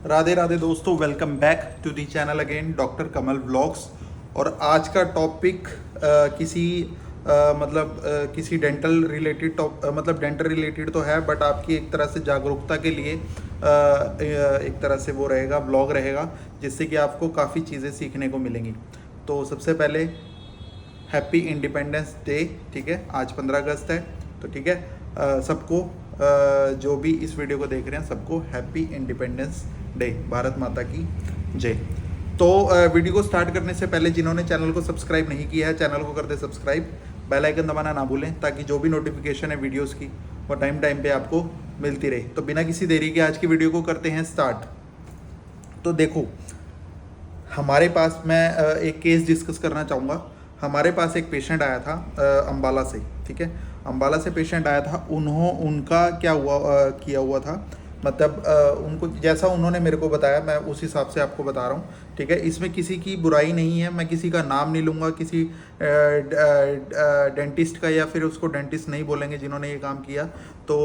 राधे राधे दोस्तों, welcome back to the channel again doctor Kamal vlogs. और आज का टॉपिक किसी डेंटल रिलेटेड मतलब डेंटल रिलेटेड तो है, बट आपकी एक तरह से जागरूकता के लिए एक तरह से वो रहेगा, व्लॉग रहेगा, जिससे कि आपको काफ़ी चीज़ें सीखने को मिलेंगी। तो सबसे पहले हैप्पी इंडिपेंडेंस डे। ठीक है, आज 15 अगस्त है, तो ठीक है, सबको जो भी इस वीडियो को देख रहे हैं सबको हैप्पी इंडिपेंडेंस डे, भारत माता की जय। तो वीडियो को स्टार्ट करने से पहले जिन्होंने चैनल को सब्सक्राइब नहीं किया है, चैनल को कर दे सब्सक्राइब, बेल आइकन दबाना ना भूलें, ताकि जो भी नोटिफिकेशन है वीडियोस की वो टाइम टाइम पे आपको मिलती रहे। तो बिना किसी देरी के आज की वीडियो को करते हैं स्टार्ट। तो देखो, हमारे पास मैं एक केस डिस्कस करना चाहूँगा। हमारे पास एक पेशेंट आया था अम्बाला से। ठीक है, अम्बाला से पेशेंट आया था। उनका क्या हुआ किया हुआ था, मतलब उनको जैसा उन्होंने मेरे को बताया मैं उस हिसाब से आपको बता रहा हूँ। ठीक है, इसमें किसी की बुराई नहीं है, मैं किसी का नाम नहीं लूँगा, किसी डेंटिस्ट का, या फिर उसको डेंटिस्ट नहीं बोलेंगे जिन्होंने ये काम किया, तो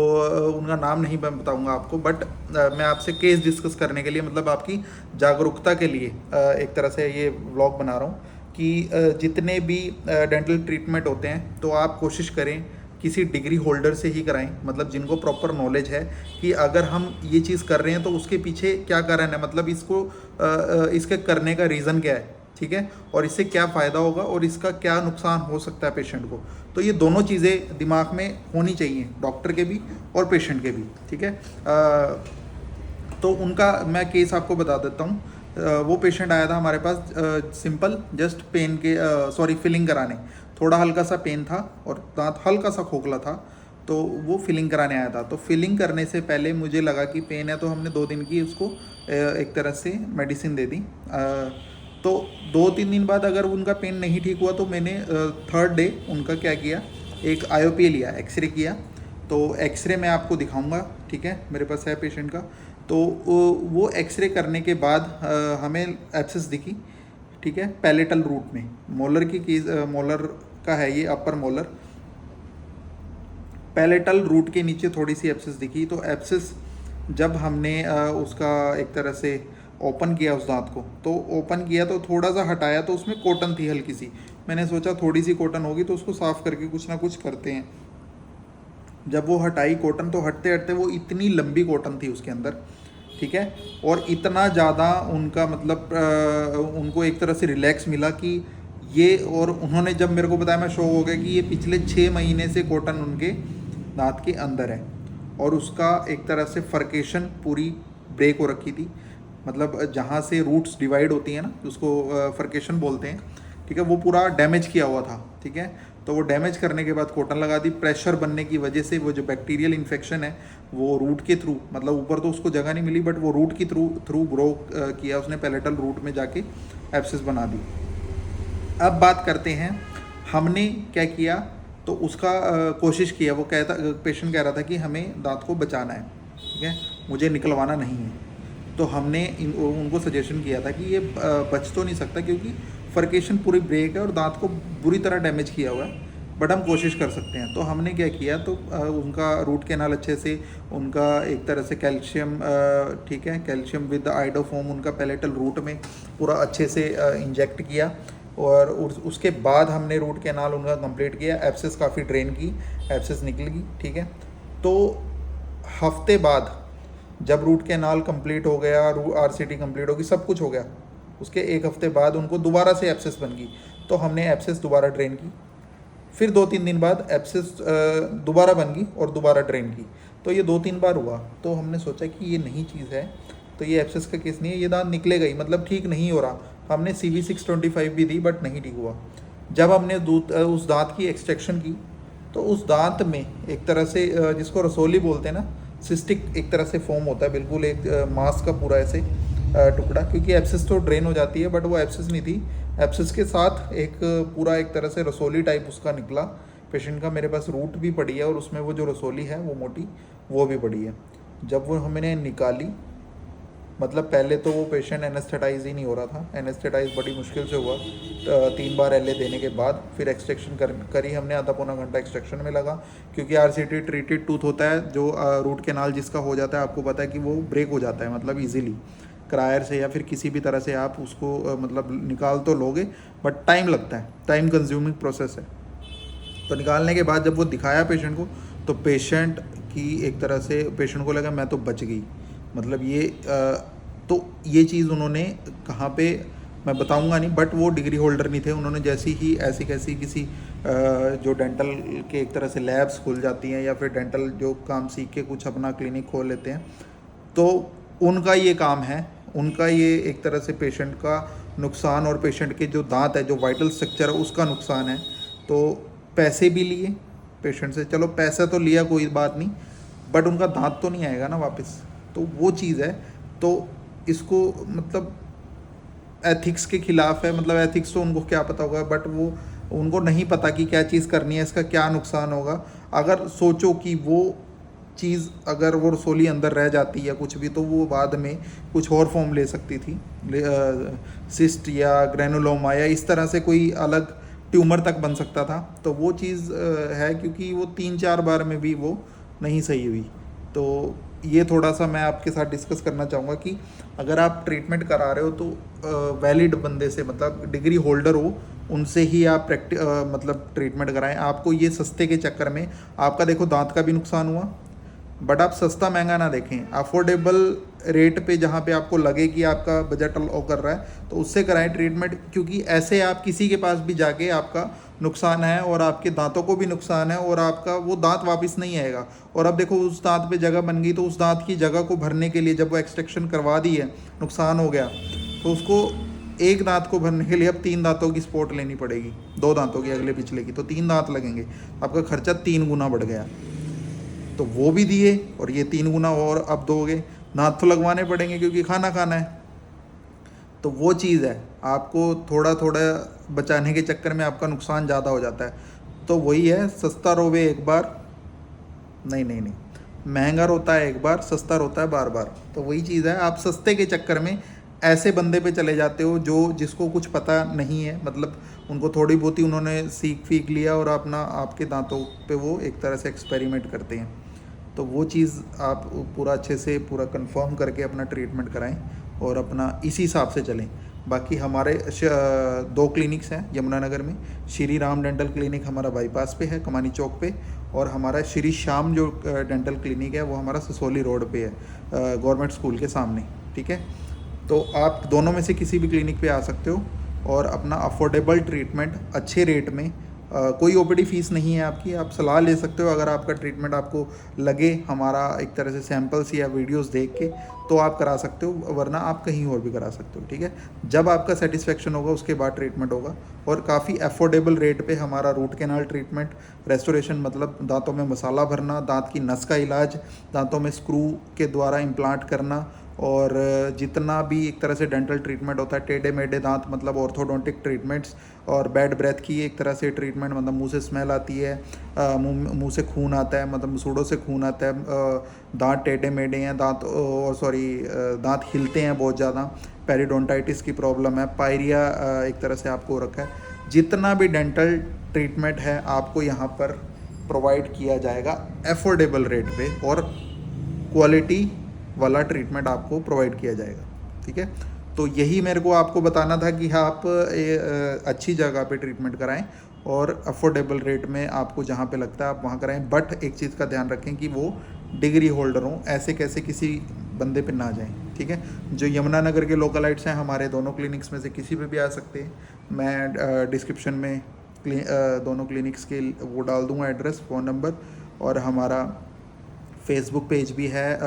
उनका नाम नहीं मैं बताऊँगा आपको। बट मैं आपसे केस डिस्कस करने के लिए, मतलब आपकी जागरूकता के लिए एक तरह से ये व्लॉग बना रहा हूँ कि जितने भी डेंटल ट्रीटमेंट होते हैं तो आप कोशिश करें किसी डिग्री होल्डर से ही कराएं, मतलब जिनको प्रॉपर नॉलेज है कि अगर हम ये चीज़ कर रहे हैं तो उसके पीछे क्या कारण है, मतलब इसके करने का रीज़न क्या है। ठीक है, और इससे क्या फ़ायदा होगा और इसका क्या नुकसान हो सकता है पेशेंट को। तो ये दोनों चीज़ें दिमाग में होनी चाहिए, डॉक्टर के भी और पेशेंट के भी। ठीक है, तो उनका मैं केस आपको बता देता हूँ। वो पेशेंट आया था हमारे पास सिंपल जस्ट पेन के फिलिंग कराने। थोड़ा हल्का सा पेन था और दांत हल्का सा खोखला था, तो वो फिलिंग कराने आया था। तो फिलिंग करने से पहले मुझे लगा कि पेन है, तो हमने 2 दिन की उसको एक तरह से मेडिसिन दे दी। तो 2-3 दिन बाद अगर उनका पेन नहीं ठीक हुआ तो मैंने थर्ड डे उनका क्या किया, एक IOP लिया, एक्सरे किया। तो एक्सरे मैं आपको दिखाऊंगा। ठीक है, मेरे पास है पेशेंट का। तो वो एक्सरे करने के बाद हमें एब्सेस दिखी। ठीक है, पैलेटल रूट में मोलर की केस, मोलर का है ये, अपर मोलर, पैलेटल रूट के नीचे थोड़ी सी एब्सेस दिखी। तो एब्सेस जब हमने उसका एक तरह से ओपन किया उस दांत को, तो ओपन किया तो थोड़ा सा हटाया तो उसमें कॉटन थी हल्की सी। मैंने सोचा थोड़ी सी कॉटन होगी तो उसको साफ़ करके कुछ ना कुछ करते हैं। जब वो हटाई कॉटन, तो हटते हटते वो इतनी लंबी कॉटन थी उसके अंदर। ठीक है, और इतना ज़्यादा उनका मतलब उनको एक तरह से रिलैक्स मिला कि ये, और उन्होंने जब मेरे को बताया मैं शॉक हो गया कि ये पिछले 6 महीने से कॉटन उनके दांत के अंदर है, और उसका एक तरह से फर्केशन पूरी ब्रेक हो रखी थी। मतलब जहाँ से रूट्स डिवाइड होती हैं ना, उसको फर्केशन बोलते हैं। ठीक है, वो पूरा डैमेज किया हुआ था। ठीक है, तो वो डैमेज करने के बाद कॉटन लगा दी। प्रेशर बनने की वजह से वो जो बैक्टीरियल इन्फेक्शन है वो रूट के थ्रू, मतलब ऊपर तो उसको जगह नहीं मिली, बट वो रूट की थ्रू ग्रो किया उसने, पैलेटल रूट में जाके एब्सेस बना दी। अब बात करते हैं हमने क्या किया। तो उसका कोशिश किया, वो कहता, पेशेंट कह रहा था कि हमें दांत को बचाना है। ठीक है, मुझे निकलवाना नहीं है। तो हमने उनको सजेशन किया था कि ये बच तो नहीं सकता, क्योंकि फर्केशन पूरी ब्रेक है और दांत को बुरी तरह डैमेज किया हुआ है, बट हम कोशिश कर सकते हैं। तो हमने क्या किया, तो उनका रूट कैनाल अच्छे से, उनका एक तरह से कैल्शियम, ठीक है, कैल्शियम विद आइडोफोम उनका पैलेटल रूट में पूरा अच्छे से इंजेक्ट किया, और उसके बाद हमने रूट कैनाल उनका कंप्लीट किया। एब्सेस काफ़ी ड्रेन की, एब्सेस निकल गई। ठीक है, तो हफ्ते बाद जब रूट कैनाल कंप्लीट हो गया, RCT कंप्लीट होगी, सब कुछ हो गया, उसके 1 हफ्ते बाद उनको दोबारा से एब्सेस बन गई। तो हमने एब्सेस दोबारा ड्रेन की। फिर 2-3 दिन बाद एब्सेस दोबारा बन गई और दोबारा ड्रेन की। तो ये 2-3 बार हुआ। तो हमने सोचा कि ये नई चीज़ है, तो ये एब्सेस का केस नहीं है, ये दांत निकलेगा ही, मतलब ठीक नहीं हो रहा। हमने CV625 भी दी, बट नहीं ठीक हुआ। जब हमने उस दांत की एक्सट्रैक्शन की, तो उस दांत में एक तरह से जिसको रसोली बोलते हैं ना, सिस्टिक एक तरह से फॉर्म होता है, बिल्कुल एक मांस का पूरा ऐसे टुकड़ा, क्योंकि एब्सेस तो ड्रेन हो जाती है, बट वो एब्सेस नहीं थी। एब्सेस के साथ एक पूरा एक तरह से रसोली टाइप उसका निकला। पेशेंट का मेरे पास रूट भी पड़ी है, और उसमें वो जो रसोली है वो मोटी, वो भी पड़ी है। जब वो हमने निकाली, मतलब पहले तो वो पेशेंट एनेस्थेटाइज ही नहीं हो रहा था, एनेस्थेटाइज बड़ी मुश्किल से हुआ 3 बार LA देने के बाद। फिर एक्सट्रैक्शन करी हमने, आधा पौना घंटा एक्सट्रैक्शन में लगा, क्योंकि RCT ट्रीटेड टूथ होता है, जो रूट कैनाल जिसका हो जाता है, आपको पता है कि वो ब्रेक हो जाता है, मतलब ईजिली। क्रायर से या फिर किसी भी तरह से आप उसको मतलब निकाल तो लोगे, बट टाइम लगता है, टाइम कंज्यूमिंग प्रोसेस है। तो निकालने के बाद जब वो दिखाया पेशेंट को, तो पेशेंट की एक तरह से पेशेंट को लगा मैं तो बच गई, मतलब ये तो ये चीज़ उन्होंने कहाँ पे मैं बताऊंगा नहीं, बट वो डिग्री होल्डर नहीं थे। उन्होंने जैसी ही ऐसी कैसी किसी जो डेंटल के एक तरह से लैब्स खुल जाती हैं या फिर डेंटल जो काम सीख के कुछ अपना क्लिनिक खोल लेते हैं, तो उनका ये काम है, उनका ये एक तरह से पेशेंट का नुकसान और पेशेंट के जो दांत है, जो वाइटल स्ट्रक्चर है, उसका नुकसान है। तो पैसे भी लिए पेशेंट से, चलो पैसा तो लिया कोई बात नहीं, बट उनका दांत तो नहीं आएगा ना वापस, तो वो चीज़ है। तो इसको मतलब एथिक्स के खिलाफ है, मतलब एथिक्स तो उनको क्या पता होगा, बट वो उनको नहीं पता कि क्या चीज़ करनी है, इसका क्या नुकसान होगा। अगर सोचो कि वो चीज़ अगर वो रसोली अंदर रह जाती या कुछ भी, तो वो बाद में कुछ और फॉर्म ले सकती थी, सिस्ट या ग्रेनुलोमा या इस तरह से कोई अलग ट्यूमर तक बन सकता था। तो वो चीज़ है, क्योंकि वो 3-4 बार में भी वो नहीं सही हुई। तो ये थोड़ा सा मैं आपके साथ डिस्कस करना चाहूँगा कि अगर आप ट्रीटमेंट करा रहे हो तो वैलिड बंदे से, मतलब डिग्री होल्डर हो, उनसे ही आप मतलब ट्रीटमेंट कराएं। आपको ये सस्ते के चक्कर में आपका देखो दांत का भी नुकसान हुआ, बट आप सस्ता महंगा ना देखें, अफोर्डेबल रेट पे जहाँ पे आपको लगे कि आपका बजट अलाउ कर रहा है, तो उससे कराएं ट्रीटमेंट। क्योंकि ऐसे आप किसी के पास भी जाके आपका नुकसान है और आपके दांतों को भी नुकसान है और आपका वो दांत वापस नहीं आएगा। और अब देखो उस दांत पे जगह बन गई, तो उस दांत की जगह को भरने के लिए जब वो एक्सट्रैक्शन करवा दी है, नुकसान हो गया, तो उसको एक दांत को भरने के लिए अब 3 दांतों की सपोर्ट लेनी पड़ेगी, 2 दांतों की अगले पिछले की, तो 3 दांत लगेंगे, आपका खर्चा 3 गुना बढ़ गया। तो वो भी दिए और ये 3 गुना और अब दोगे, दांत तो लगवाने पड़ेंगे क्योंकि खाना खाना है। तो वो चीज़ है, आपको थोड़ा थोड़ा बचाने के चक्कर में आपका नुकसान ज़्यादा हो जाता है। तो वही है, सस्ता रोवे एक बार, नहीं नहीं नहीं, महंगा रोता है एक बार, सस्ता रोता है बार बार। तो वही चीज़ है, आप सस्ते के चक्कर में ऐसे बंदे पे चले जाते हो जो जिसको कुछ पता नहीं है, मतलब उनको थोड़ी बहुत ही उन्होंने सीख लिया और अपना आपके दांतों पे वो एक तरह से एक्सपेरिमेंट करते हैं। तो वो चीज़ आप पूरा अच्छे से पूरा कंफर्म करके अपना ट्रीटमेंट कराएं और अपना इसी हिसाब से चलें। बाकी हमारे 2 क्लिनिक्स हैं यमुनानगर में। श्री राम डेंटल क्लिनिक हमारा बाईपास पे है, कमानी चौक पे, और हमारा श्री श्याम जो डेंटल क्लिनिक है वो हमारा ससोली रोड पे है, गवर्नमेंट स्कूल के सामने। ठीक है, तो आप दोनों में से किसी भी क्लिनिक पे आ सकते हो और अपना अफोर्डेबल ट्रीटमेंट अच्छे रेट में, कोई ओपीडी फीस नहीं है आपकी, आप सलाह ले सकते हो। अगर आपका ट्रीटमेंट आपको लगे हमारा एक तरह से सैंपल्स या वीडियोस देख के, तो आप करा सकते हो, वरना आप कहीं और भी करा सकते हो। ठीक है, जब आपका सेटिस्फेक्शन होगा उसके बाद ट्रीटमेंट होगा। और काफ़ी अफोर्डेबल रेट पे हमारा रूट कैनाल ट्रीटमेंट, रेस्टोरेशन मतलब दांतों में मसाला भरना, दांत की नस का इलाज, दांतों में स्क्रू के द्वारा इम्प्लांट करना, और जितना भी एक तरह से डेंटल ट्रीटमेंट होता है, टेढ़े मेढ़े दांत मतलब ऑर्थोडोंटिक ट्रीटमेंट्स, और बैड ब्रेथ की एक तरह से ट्रीटमेंट, मतलब मुंह से स्मेल आती है, मुंह से खून आता है, मतलब सूढ़ों से खून आता है, दांत टेढ़े मेढ़े हैं, दांत और सॉरी दांत हिलते हैं बहुत ज़्यादा, पेरिडोंटाइटिस की प्रॉब्लम है, पायरिया एक तरह से आपको हो रखा है। जितना भी डेंटल ट्रीटमेंट है आपको यहाँ पर प्रोवाइड किया जाएगा अफोर्डेबल रेट पे, और क्वालिटी वाला ट्रीटमेंट आपको प्रोवाइड किया जाएगा। ठीक है, तो यही मेरे को आपको बताना था कि आप अच्छी जगह पे ट्रीटमेंट कराएं और अफोर्डेबल रेट में आपको जहाँ पे लगता है आप वहाँ कराएं। बट एक चीज़ का ध्यान रखें कि वो डिग्री होल्डर हों, ऐसे कैसे किसी बंदे पे ना जाएं। ठीक है, जो यमुनानगर के लोकलाइट्स हैं हमारे दोनों क्लिनिक्स में से किसी पे भी आ सकते हैं। मैं डिस्क्रिप्शन में दोनों क्लिनिक्स के वो डाल दूँगा एड्रेस, फ़ोन नंबर, और हमारा फेसबुक पेज भी है,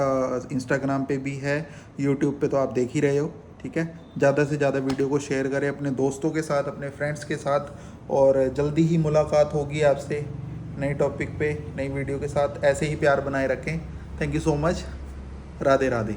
इंस्टाग्राम पे भी है, यूट्यूब पे तो आप देख ही रहे हो। ठीक है, ज़्यादा से ज़्यादा वीडियो को शेयर करें अपने दोस्तों के साथ, अपने फ्रेंड्स के साथ, और जल्दी ही मुलाकात होगी आपसे नए टॉपिक पे, नई वीडियो के साथ। ऐसे ही प्यार बनाए रखें। Thank you so much. Radhe Radhe.